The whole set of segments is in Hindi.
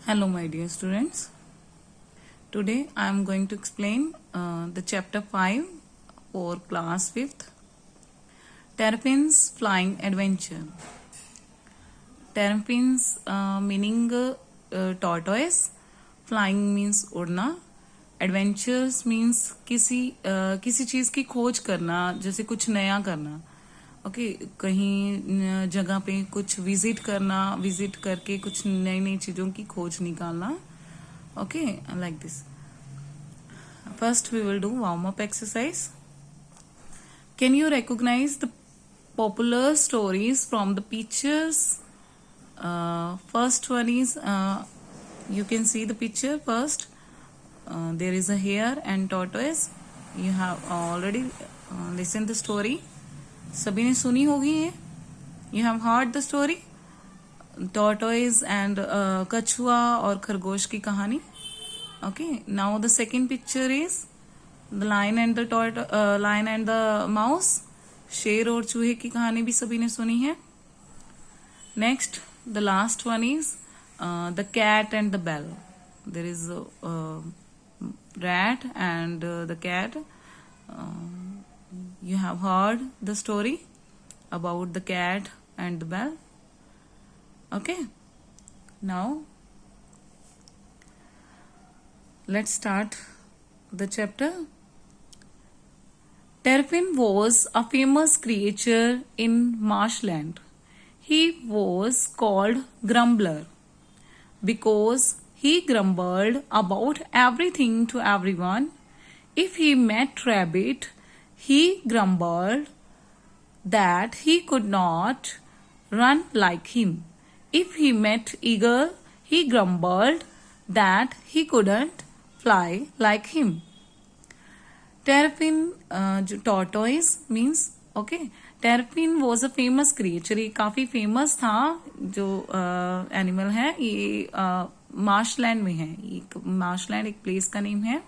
Hello my dear students. Today I am going to explain the chapter 5 for class 5th. Terrapin's Flying Adventure. Terrapins meaning tortoise. Flying means उड़ना. Adventures means किसी चीज की खोज करना, जैसे कुछ नया करना. ओके कहीं जगह पे कुछ विजिट करना, विजिट करके कुछ नई नई चीजों की खोज निकालना. Okay like this. First we will do warm up exercise. Can you recognize the popular stories from the pictures? First one is you can see the picture first. There is a hare and tortoise. You have already listened the story. सभी ने सुनी होगी ये. You have heard the story. Tortoise and कछुआ और खरगोश की कहानी. Okay now the second picture is the lion and the mouse. शेर और चूहे की कहानी भी सभी ने सुनी है. Next the last one is the cat and the bell. There is rat and the cat. You have heard the story about the cat and the bell. Okay. Now, let's start the chapter. Terrapin was a famous creature in marshland. He was called Grumbler because he grumbled about everything to everyone. If he met rabbit, he grumbled that he could not run like him. If he met eagle, he grumbled that he couldn't fly like him. Terrapin, tortoise means okay. Terrapin was a famous creature. ये काफी famous था जो एनिमल है. ये मार्शलैंड में है. मार्शलैंड एक प्लेस का नेम है.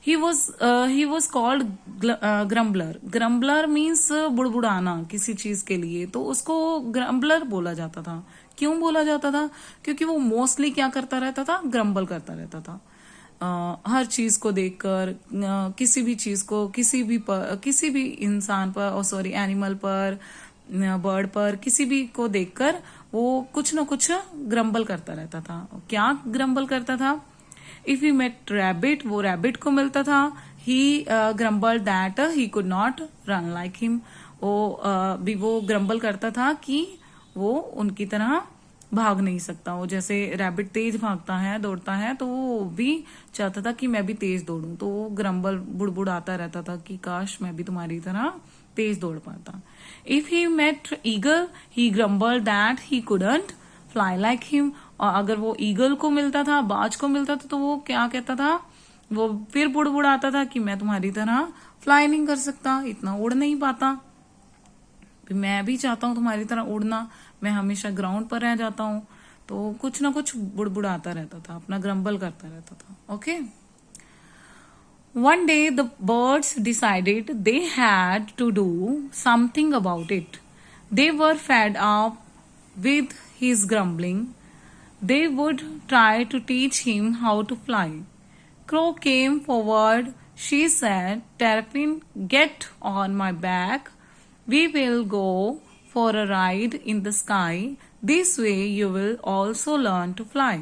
He was called grumbler. Grumbler means बुड़बुड़ाना किसी चीज के लिए. तो उसको grumbler बोला जाता था. क्यों बोला जाता था? क्योंकि वो मोस्टली क्या करता रहता था? ग्रम्बल करता रहता था. हर चीज को देखकर, किसी भी चीज को, किसी भी इंसान पर, सॉरी एनिमल पर, बर्ड पर, किसी भी को देखकर वो कुछ ना कुछ ग्रम्बल करता रहता था. क्या ग्रम्बल करता था? इफ ही मेट रैबिट, वो रैबिट को मिलता था. He grumble that he could not run like him. वो ग्रम्बल करता था कि वो उनकी तरह भाग नहीं सकता. वो जैसे रैबिट तेज भागता है, दौड़ता है, तो वो भी चाहता था कि मैं भी तेज दौड़ूं. तो वो ग्रम्बल बुड़बुड़ाता रहता था कि काश मैं भी तुम्हारी तरह तेज दौड़ पाता. If he met eagle, he grumble that he couldn't fly like him. और अगर वो ईगल को मिलता था, बाज को मिलता था, तो वो क्या कहता था? वो फिर बुड़बुड़ाता था कि मैं तुम्हारी तरह फ्लाई नहीं कर सकता, इतना उड़ नहीं पाता. मैं भी चाहता हूं तुम्हारी तरह उड़ना, मैं हमेशा ग्राउंड पर रह जाता हूं. तो कुछ ना कुछ बुड़बुड़ाता रहता था, अपना ग्रम्बल करता रहता था. Okay. One day the birds decided they had to do something about it. They were fed up with his grumbling. They would try to teach him how to fly. Crow came forward. She said, Terrapin, get on my back. We will go for a ride in the sky. This way you will also learn to fly.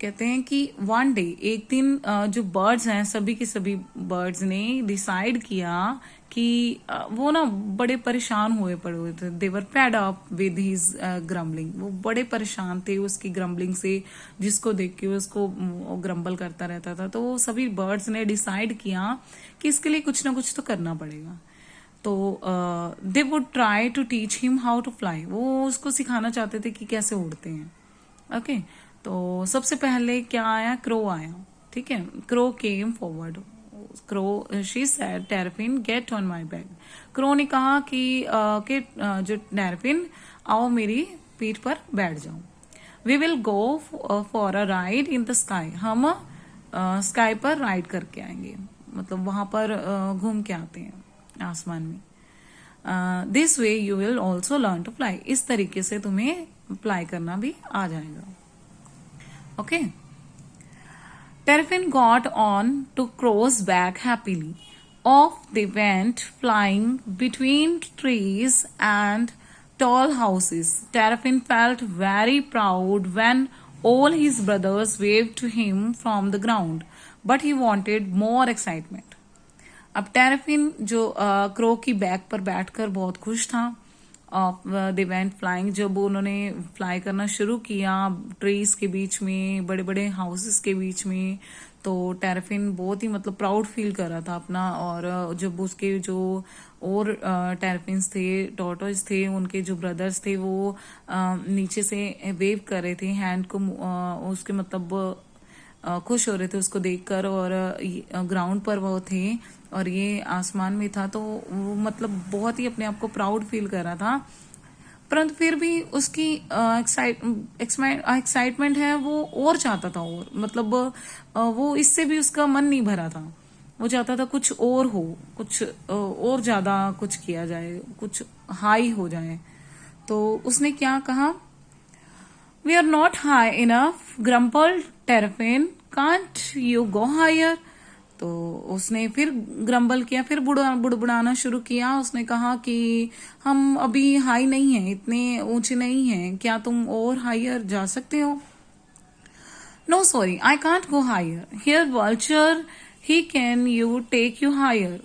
कहते हैं कि वन डे, एक दिन, जो बर्ड्स हैं, सभी के सभी बर्ड्स ने डिसाइड किया कि वो ना बड़े परेशान हुए पड़े हुए थे. They were fed up with his grumbling. वो बड़े परेशान थे उसकी ग्रम्बलिंग से, जिसको देख के उसको ग्रम्बल करता रहता था. तो सभी बर्ड्स ने डिसाइड किया कि इसके लिए कुछ ना कुछ तो करना पड़ेगा. तो they would try to teach him how to fly. वो उसको सिखाना चाहते थे कि कैसे उड़ते हैं. ओके. तो सबसे पहले क्या आया? क्रो आया. ठीक है. Crow came forward. Crow she said, Terrapin get on my back. Crow ने कहा कि जो टेरपिन, आओ मेरी पीठ पर बैठ जाओ. We will go for a ride in the sky. हम स्काई पर राइड करके आएंगे, मतलब वहां पर घूम के आते हैं आसमान में. This way you will also learn to fly. इस तरीके से तुम्हें फ्लाई करना भी आ जाएगा. Okay. Terrapin got on to Crow's back happily. Off they went, flying between trees and tall houses. Terrapin felt very proud when all his brothers waved to him from the ground, but he wanted more excitement. अब टेराफिन जो क्रो की बैक पर बैठकर बहुत खुश था। दे वेंट फ्लाइंग, जब उन्होंने फ्लाई करना शुरू किया ट्रीज के बीच में, बड़े बड़े हाउसेस के बीच में, तो टेराफिन बहुत ही मतलब प्राउड फील कर रहा था अपना। और जब उसके जो और टेराफिन्स थे, टॉर्टोइज थे, उनके जो ब्रदर्स थे, वो नीचे से वेव कर रहे थे हैंड को, उसके मतलब खुश हो रहे थे उसको देखकर। और ग्राउंड पर वो थे और ये आसमान में था, तो वो मतलब बहुत ही अपने आप को प्राउड फील कर रहा था। परंतु फिर भी उसकी एक्साइटमेंट है वो और चाहता था, और मतलब वो इससे भी उसका मन नहीं भरा था। वो चाहता था कुछ और हो, कुछ और ज्यादा कुछ किया जाए, कुछ हाई हो जाए। तो उसने क्या कहा, We are not high enough, grumbled Terrapin. Can't you go higher? तो उसने फिर ग्रम्बल किया, फिर बुड़बुड़ाना शुरू किया। उसने कहा कि हम अभी हाई नहीं हैं, इतने ऊंचे नहीं हैं, क्या तुम और हायर जा सकते हो? No, sorry, I can't go higher. Here, vulture, he can you take you higher.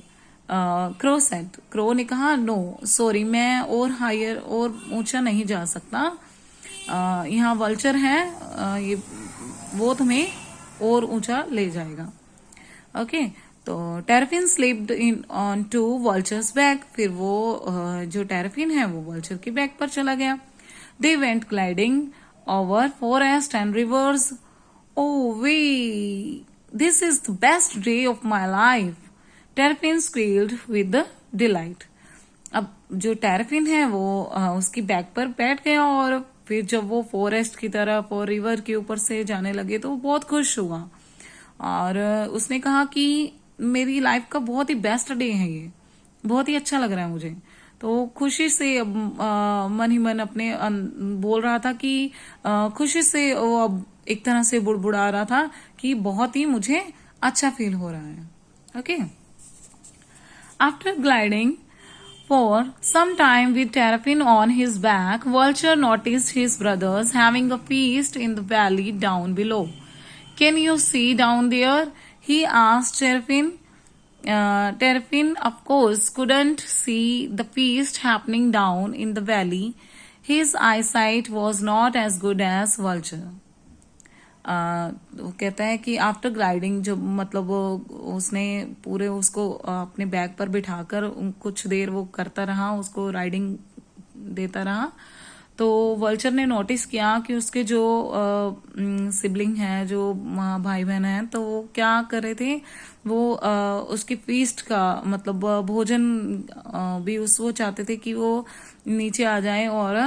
Crow said, crow ने कहा नो सॉरी, मैं और हायर और ऊंचा नहीं जा सकता। यहाँ वल्चर है, ये वो तुम्हें और ऊंचा ले जाएगा। ओके, तो Terrapin slipped in on to vulture's back. फिर वो जो टेराफिन है वो वल्चर के बैक पर चला गया। They went gliding over forest and rivers. Oh way, this is the best day of my life, Terrapin squealed with delight. अब जो टेराफिन है वो उसकी बैक पर बैठ गया, और फिर जब वो फॉरेस्ट की तरफ और रिवर के ऊपर से जाने लगे तो वो बहुत खुश हुआ। और उसने कहा कि मेरी लाइफ का बहुत ही बेस्ट डे है ये, बहुत ही अच्छा लग रहा है मुझे। तो खुशी से अब मन ही मन अपने बोल रहा था कि खुशी से वो अब एक तरह से बुड़बुड़ा रहा था कि बहुत ही मुझे अच्छा फील हो रहा है। Okay, after gliding For some time with Terrapin on his back, Vulture noticed his brothers having a feast in the valley down below. Can you see down there? He asked Terrapin. Terrapin, of course, couldn't see the feast happening down in the valley. His eyesight was not as good as Vulture. वो कहता है कि आफ्टर ग्लाइडिंग, जब मतलब उसने पूरे उसको अपने बैग पर बिठाकर कुछ देर वो करता रहा, उसको राइडिंग देता रहा, तो वल्चर ने नोटिस किया कि उसके जो सिबलिंग है, जो भाई बहन है, तो वो क्या कर रहे थे, वो उसकी फीस्ट का मतलब भोजन भी वो चाहते थे कि वो नीचे आ जाए और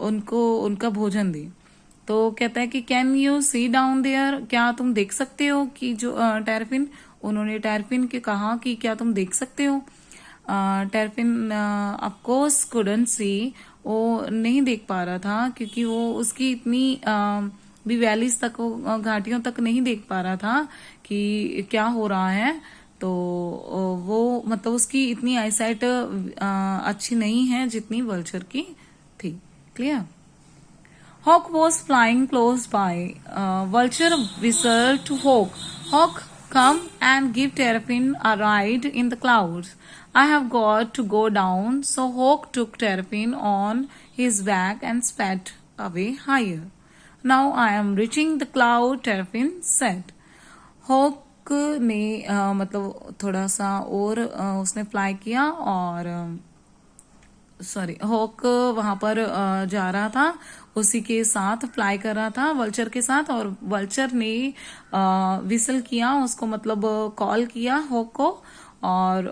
उनको उनका भोजन दे। तो कहता है कि can you see down there, क्या तुम देख सकते हो? कि जो टेराफिन, उन्होंने टेराफिन के कहा कि क्या तुम देख सकते हो? टेराफिन ऑफ कोर्स कुडंट सी, वो नहीं देख पा रहा था क्योंकि वो उसकी इतनी भी वैलीज तक, वो घाटियों तक नहीं देख पा रहा था कि क्या हो रहा है। तो वो मतलब उसकी इतनी आईसाइट अच्छी नहीं है जितनी वल्चर की थी। Clear? Hawk was flying close by. Vulture whistled to Hawk. Hawk, come and give Terrapin a ride in the clouds. I have got to go down. So Hawk took Terrapin on his back and sped away higher. Now I am reaching the cloud, Terrapin said. Hawk ने मतलब थोड़ा सा और उसने फ्लाई किया, और हॉक वहां पर जा रहा था, उसी के साथ फ्लाई कर रहा था वल्चर के साथ। और वल्चर ने विसल किया, उसको मतलब कॉल किया हॉक को, और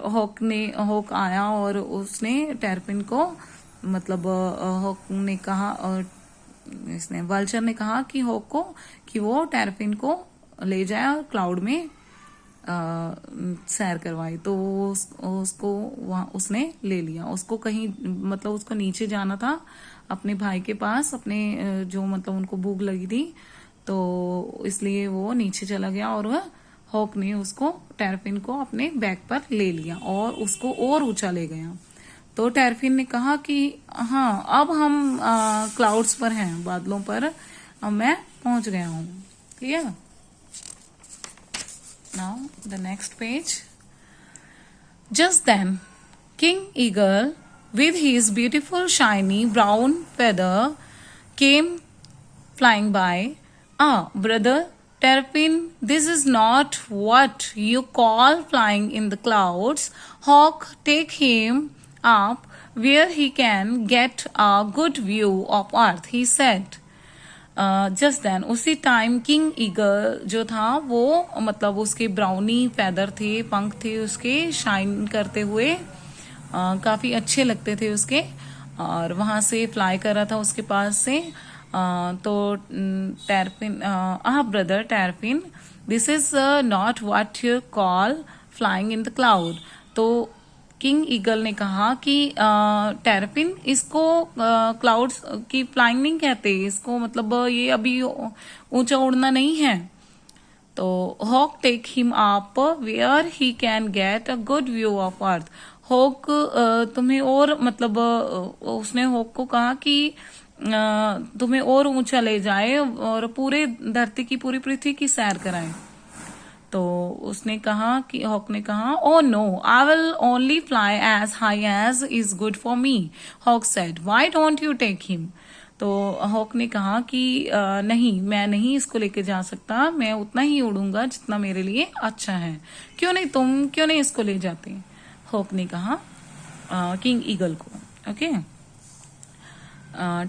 हॉक आया और उसने टेरापिन को मतलब हॉक ने कहा, और इसने वल्चर ने कहा कि हॉक को कि वो टेरापिन को ले जाए और क्लाउड में सैर करवाई। तो उसको वहां उसने ले लिया, उसको कहीं मतलब उसको नीचे जाना था अपने भाई के पास, अपने जो मतलब उनको भूख लगी थी, तो इसलिए वो नीचे चला गया और वह हॉक ने उसको टेरफिन को अपने बैक पर ले लिया और उसको और ऊंचा ले गया। तो टेरफिन ने कहा कि हाँ, अब हम क्लाउड्स पर हैं, बादलों पर अब मैं पहुंच गया हूं। ठीक है। Now the next page. Just then king eagle with his beautiful shiny brown feather came flying by. Ah, brother Terrapin, this is not what you call flying in the clouds. Hawk, take him up where he can get a good view of earth, he said. Just then उसी टाइम किंग ईगल जो था वो मतलब उसके ब्राउनी फेदर थे, पंख थे उसके शाइन करते हुए, काफी अच्छे लगते थे उसके, और वहां से फ्लाई कर रहा था उसके पास से। तो Terrapin, brother Terrapin, this is not what you call flying in the cloud. तो किंग ईगल ने कहा कि टेरपिन, इसको क्लाउड्स की फ्लाइंग नहीं कहते, इसको मतलब ये अभी ऊंचा उड़ना नहीं है। तो hawk take him up where he can get a good view of earth. Hawk तुम्हें और मतलब उसने हॉक को कहा कि तुम्हें और ऊंचा ले जाए और पूरे धरती की, पूरी पृथ्वी की सैर कराए। तो उसने कहा कि हॉक ने कहा, oh no, I will only fly as high as is good for me. Hawk said, why don't you take him. तो हॉक ने कहा कि नहीं, मैं नहीं इसको लेके जा सकता, मैं उतना ही उड़ूंगा जितना मेरे लिए अच्छा है। क्यों नहीं, तुम क्यों नहीं इसको ले जाते? हॉक ने कहा किंग ईगल को। Okay.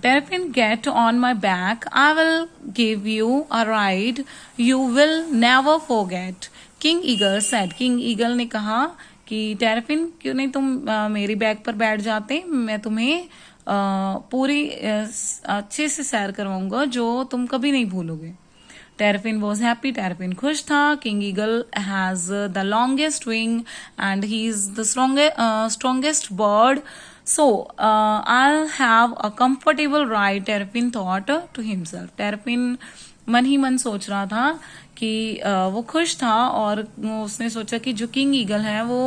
Terrapin, get on my back. I will give you a ride you will never forget. King Eagle said. King Eagle ने कहा कि टेरपिन, क्यों नहीं तुम मेरी बैक पर बैठ जाते, मैं तुम्हें पूरी अच्छे से सैर करवाऊंगा जो तुम कभी नहीं भूलोगे। टेरपिन वॉज हैप्पी, टेरपिन खुश था। King eagle has the longest wing and he is the strongest bird, so I'll have a comfortable ride, Terrapin thought to himself. Terrapin मन ही मन सोच रहा था कि वो खुश था और उसने सोचा कि जो किंग ईगल है वो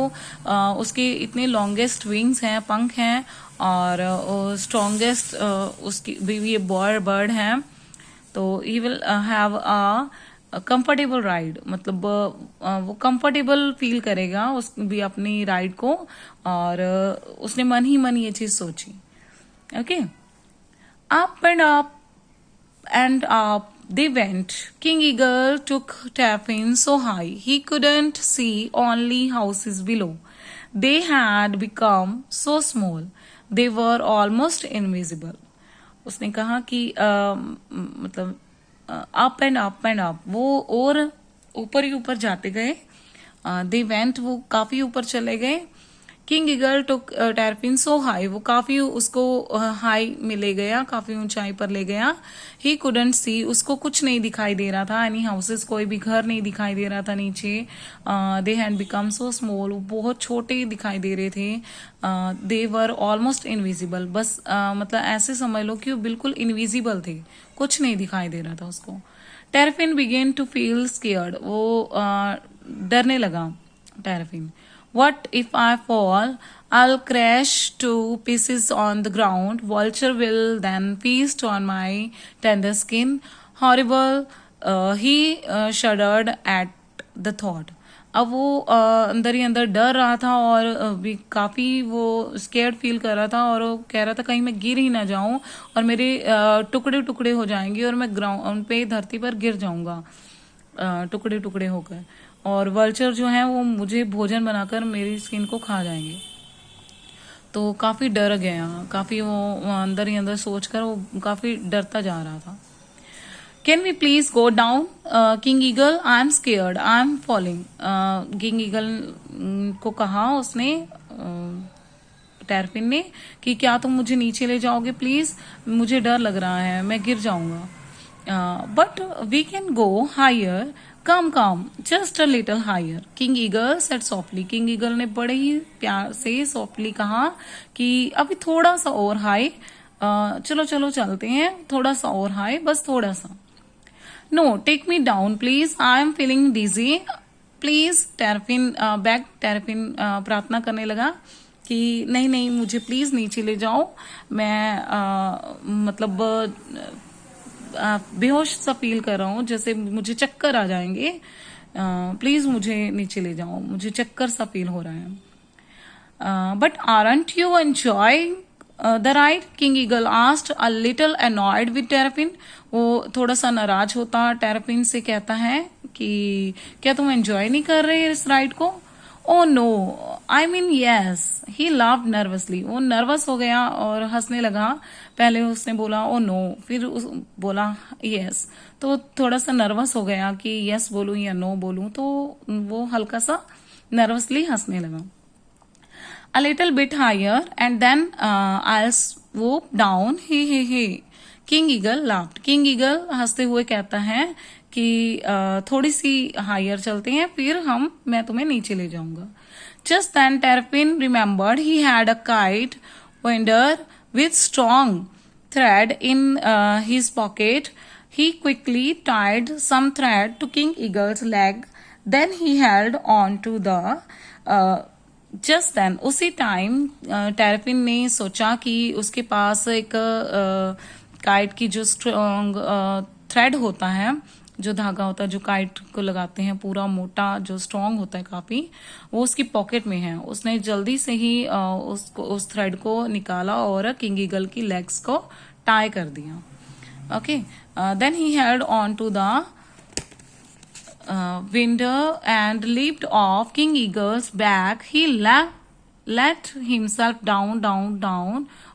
उसके इतने लॉन्गेस्ट विंग्स हैं, पंख हैं, और स्ट्रॉन्गेस्ट उसकी भी ये बर्ड है, तो he will have comfortable ride, मतलब वो कंफर्टेबल फील करेगा उस भी अपनी राइड को, और उसने मन ही मन ये चीज सोची। Okay. Up and up they went. King Eagle took Terrapin so high he couldn't see only houses below. They had become so small they were almost invisible. उसने कहा कि मतलब अप एंड अप वो और ऊपर ही ऊपर जाते गए। दे वेंट, वो काफी ऊपर चले गए। किंग ईगल टुक Terrapin सो हाई, वो काफी उसको हाई में ले गया, काफी ऊंचाई पर ले गया। ही कुडंट सी, उसको कुछ नहीं दिखाई दे रहा था, एनी हाउसेस, कोई भी घर नहीं दिखाई दे रहा था नीचे। They had become so small, वो बहुत छोटे दिखाई दे रहे थे। दे वर ऑलमोस्ट इनविजिबल, बस मतलब ऐसे समझ लो कि वो बिल्कुल इनविजिबल थे, कुछ नहीं दिखाई दे रहा था उसको। Terrapin began to feel scared, वो डरने लगा Terrapin. What if I fall? I'll crash to pieces on the ground. Vulture will then feast on my tender skin. Horrible. He shuddered at the thought. अब वो अंदर ही अंदर डर रहा था और भी काफी वो स्केर्ड फील कर रहा था, और वो कह रहा था कहीं मैं गिर ही ना जाऊं और मेरे टुकड़े टुकड़े हो जाएंगे और मैं ग्राउंड पे, धरती पर गिर जाऊंगा टुकड़े टुकड़े होकर, और वल्चर जो है वो मुझे भोजन बनाकर मेरी स्किन को खा जाएंगे। तो काफी डर गया, काफी वो अंदर ही अंदर सोचकर वो काफी डरता जा रहा था। Can we please go down king eagle, I am scared, I am falling. King eagle को कहा उसने, Terrapin ने, कि क्या तुम मुझे नीचे ले जाओगे प्लीज, मुझे डर लग रहा है, मैं गिर जाऊंगा। But we can go higher, come just a little higher, king eagle said softly. King eagle ने बड़े ही प्यार से सॉफ्टली कहा कि अभी थोड़ा सा और हाई, चलो चलते हैं, थोड़ा सा और हाई, बस थोड़ा सा। No take me down please, I am feeling dizzy please. Terrapin back Terrapin प्रार्थना करने लगा कि नहीं नहीं, मुझे प्लीज नीचे ले जाओ, मैं मतलब बेहोश सा फील कर रहा हूँ, जैसे मुझे चक्कर आ जाएंगे, प्लीज मुझे नीचे ले जाओ, मुझे चक्कर सा फील हो रहा है। But aren't you enjoy the ride, King Eagle asked a little annoyed with Terrapin. वो थोड़ा सा नाराज होता टेरफिन से कहता है कि क्या तुम एंजॉय नहीं कर रहे इस राइड को? Oh no, I mean yes, he laughed nervously. वो नर्वस हो गया और हंसने लगा। पहले उसने बोला ओ नो, फिर बोला यस, तो थोड़ा सा नर्वस हो गया कि यस बोलूं या नो बोलूं, तो वो हल्का सा नर्वसली हंसने लगा। A little bit higher and then I'll swoop down, he. King Eagle laughed. King Eagle हंसते हुए कहता है कि थोड़ी सी हायर चलते हैं, फिर मैं तुम्हें नीचे ले जाऊंगा। Just then Terrapin remembered he had a kite winder with strong thread in his pocket. He quickly tied some thread to King Eagle's leg. Then he held on to the just then, उसी टाइम टेरफिन ने सोचा कि उसके पास एक काइट की जो स्ट्रॉन्ग थ्रेड होता है, जो धागा होता है जो काइट को लगाते हैं, पूरा मोटा जो स्ट्रॉन्ग होता है काफी, वो उसकी पॉकेट में है। उसने जल्दी से ही उस थ्रेड को निकाला और किंग ईगल की लेग्स को टाई कर दिया। Okay, then he held on to the window and leaped off King Eagle's back. He let himself down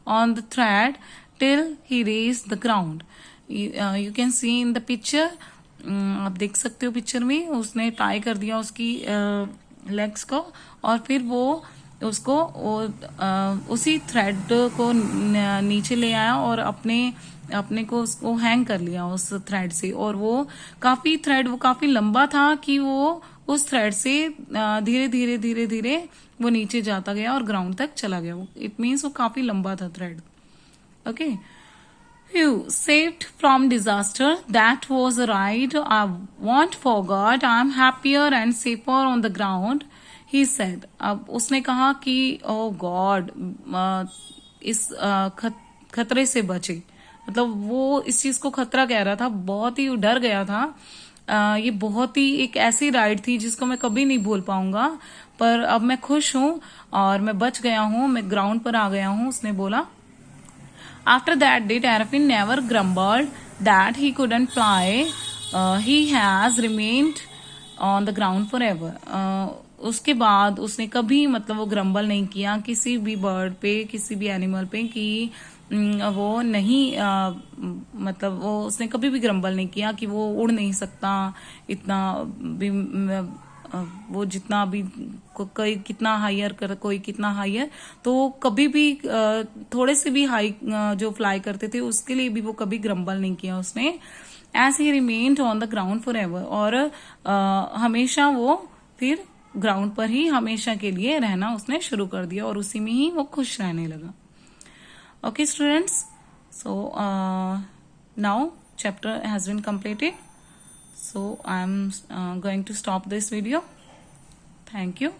on the thread till he reached the ground. You can see in the picture. आप देख सकते हो पिक्चर में, उसने टाई कर दिया उसकी लेग्स को और फिर वो उसको उसी थ्रेड को नीचे ले आया और अपने को उसको हैंग कर लिया उस थ्रेड से। और वो काफी लंबा था कि वो उस थ्रेड से धीरे धीरे वो नीचे जाता गया और ग्राउंड तक चला गया। इट मीन्स वो काफी लंबा था thread. Okay, saved from disaster, that was a ride I won't forget. I'm happier and safer on the ground, he said. अब उसने कहा कि oh God, इस खतरे से बचे, मतलब वो इस चीज को खतरा कह रहा था, बहुत ही डर गया था। ये बहुत ही एक ऐसी राइड थी जिसको मैं कभी नहीं भूल पाऊंगा, पर अब मैं खुश हूं और मैं बच गया हूं, मैं ग्राउंड पर आ गया हूं, उसने बोला। After that day, Terrapin never grumbled that he couldn't fly. He has remained on the ground forever. उसके बाद उसने कभी मतलब वो ग्रम्बल नहीं किया किसी भी बर्ड पे, किसी भी एनिमल पे कि वो नहीं मतलब वो उसने कभी भी ग्रम्बल नहीं किया कि वो उड़ नहीं सकता इतना भी, वो जितना भी कोई कितना हायर कर, कोई कितना हायर, तो कभी भी थोड़े से भी हाई जो फ्लाई करते थे उसके लिए भी वो कभी ग्रम्बल नहीं किया उसने। As he remained on the ground forever, और हमेशा वो फिर ग्राउंड पर ही हमेशा के लिए रहना उसने शुरू कर दिया और उसी में ही वो खुश रहने लगा। Okay students, so now chapter has been completed, so I am going to stop this video. Thank you.